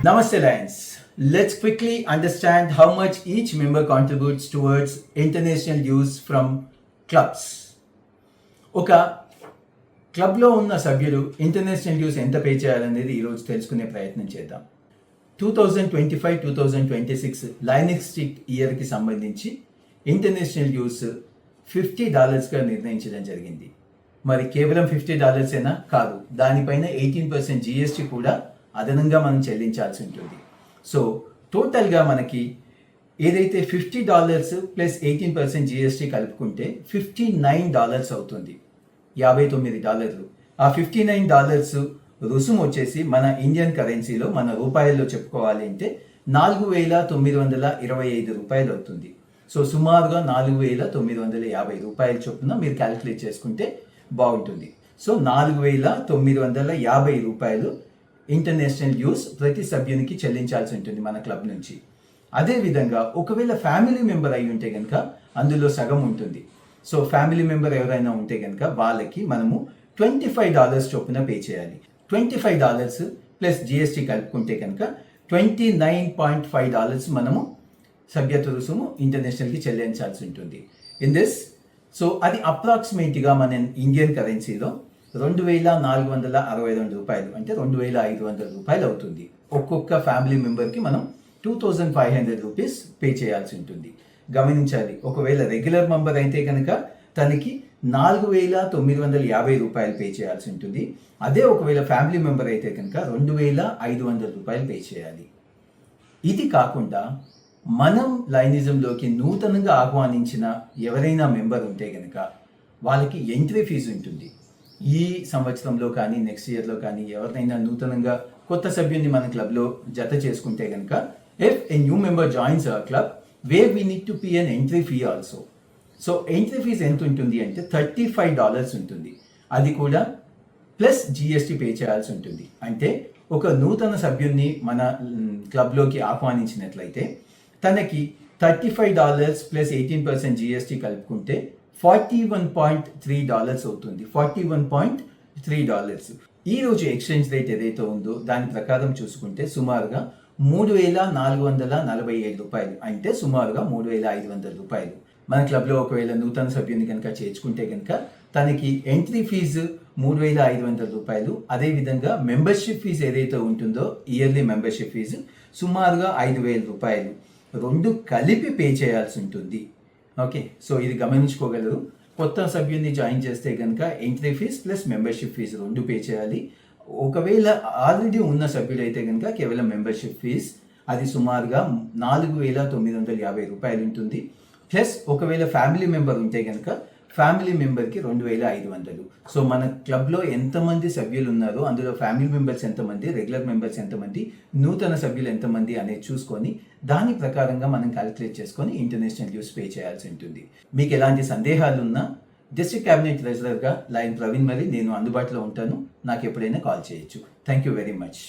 Namaste Lions. Let's quickly understand how much each member contributes towards international dues from clubs. ఒక క్లబ్లో ఉన్న సభ్యులు international dues ఎంత pay చేయాలనేది ఈరోజు తెలుసుకునే ప్రయత్నం చేద్దాం. 2025-2026 లైనిస్టిక్ ఇయర్కి సంబంధించి ఇంటర్నేషనల్ డ్యూస్ $50గా నిర్ణయించడం జరిగింది. మరి కేవలం $50 కాదు, దానిపైన 18% GST కూడా అదనంగా మనం చెల్లించాల్సి ఉంటుంది. సో టోటల్గా మనకి ఏదైతే $50 ప్లస్ 18% GST కలుపుకుంటే $59 అవుతుంది, $59. ఆ $59 రుసుము వచ్చేసి మన ఇండియన్ కరెన్సీలో, మన రూపాయల్లో చెప్పుకోవాలి అంటే $4,925 అవుతుంది. సో సుమారుగా $4,950 చొప్పున మీరు క్యాలిక్యులేట్ చేసుకుంటే బాగుంటుంది. సో $4,950 ఇంటర్నేషనల్ డ్యూస్ ప్రతి సభ్యునికి చెల్లించాల్సి ఉంటుంది మన క్లబ్ నుంచి. అదేవిధంగా ఒకవేళ ఫ్యామిలీ మెంబర్ అయి ఉంటే కనుక అందులో సగం ఉంటుంది. సో ఫ్యామిలీ మెంబర్ ఎవరైనా ఉంటే కనుక వాళ్ళకి మనము $25 చొప్పున పే చేయాలి. $25 ప్లస్ GST కలుపుకుంటే కనుక $29.5 మనము సభ్యత్వ రుసుము ఇంటర్నేషనల్కి చెల్లించాల్సి ఉంటుంది. ఇన్ దిస్ సో అది అప్రాక్సిమేట్గా మన ఇండియన్ కరెన్సీలో $2,462 అంటే $2,500 అవుతుంది. ఒక్కొక్క ఫ్యామిలీ మెంబర్కి మనం $2,500 పే చేయాల్సి ఉంటుంది. గమనించాలి, ఒకవేళ రెగ్యులర్ మెంబర్ అయితే కనుక తనకి $4,950 పే చేయాల్సి ఉంటుంది. అదే ఒకవేళ ఫ్యామిలీ మెంబర్ అయితే కనుక $2,500 పే చేయాలి. ఇది కాకుండా మనం లైనిజంలోకి నూతనంగా ఆహ్వానించిన ఎవరైనా మెంబర్ ఉంటే కనుక వాళ్ళకి ఎంట్రీ ఫీజు ఉంటుంది. ఈ సంవత్సరంలో కానీ నెక్స్ట్ ఇయర్లో కానీ ఎవరినైనా నూతనంగా కొత్త సభ్యుని మన క్లబ్లో జత చేసుకుంటే కనుక if a new member joins our club where we need to pay an entry fee also. So entry fees ఎంత ఉంటుంది అంటే $35 ఉంటుంది. అది కూడా ప్లస్ GST పే చేయాల్సి ఉంటుంది. అంటే ఒక నూతన సభ్యున్ని మన క్లబ్లోకి ఆహ్వానించినట్లయితే తనకి $35 ప్లస్ 18% GST కలుపుకుంటే $41.3 అవుతుంది. $41.3. ఈరోజు ఎక్స్చేంజ్ రేట్ ఏదైతే ఉందో దాని ప్రకారం చూసుకుంటే సుమారుగా $3,447, అంటే సుమారుగా $3,500. మన క్లబ్లో ఒకవేళ నూతన సభ్యుని కనుక చేర్చుకుంటే కనుక తనకి ఎంట్రీ ఫీజు $3,500. అదేవిధంగా మెంబర్షిప్ ఫీజు ఏదైతే ఉంటుందో ఇయర్లీ మెంబర్షిప్ ఫీజు సుమారుగా $5,000 రెండు కలిపి పే చేయాల్సి ఉంటుంది. ఓకే, సో ఇది గమనించుకోగలరు. కొత్త సభ్యుని జాయిన్ చేస్తే కనుక entry fees plus membership fee రెండు పే చేయాలి. ఒకవేళ ఆల్రెడీ ఉన్న సభ్యుడైతే కనుక కేవలం మెంబర్షిప్ ఫీజ్ అది సుమారుగా $4,950 ఉంటుంది. ప్లస్ ఒకవేళ ఫ్యామిలీ మెంబర్ ఉంటే కనుక ఫ్యామిలీ మెంబర్కి $2,500. సో మన క్లబ్లో ఎంతమంది సభ్యులు ఉన్నారో అందులో ఫ్యామిలీ మెంబర్స్ ఎంతమంది, రెగ్యులర్ మెంబర్స్ ఎంతమంది, నూతన సభ్యులు ఎంతమంది అనేది చూసుకొని దాని ప్రకారంగా మనం క్యాలిక్యులేట్ చేసుకొని ఇంటర్నేషనల్ డ్యూస్ పే చేయాల్సి ఉంటుంది. మీకు ఎలాంటి సందేహాలు ఉన్నా డిస్ట్రిక్ట్ క్యాబినెట్ ట్రెజరర్గా లైన్ ప్రవీణ్ మరి నేను అందుబాటులో ఉంటాను. నాకు ఎప్పుడైనా కాల్ చేయొచ్చు. Thank you very much.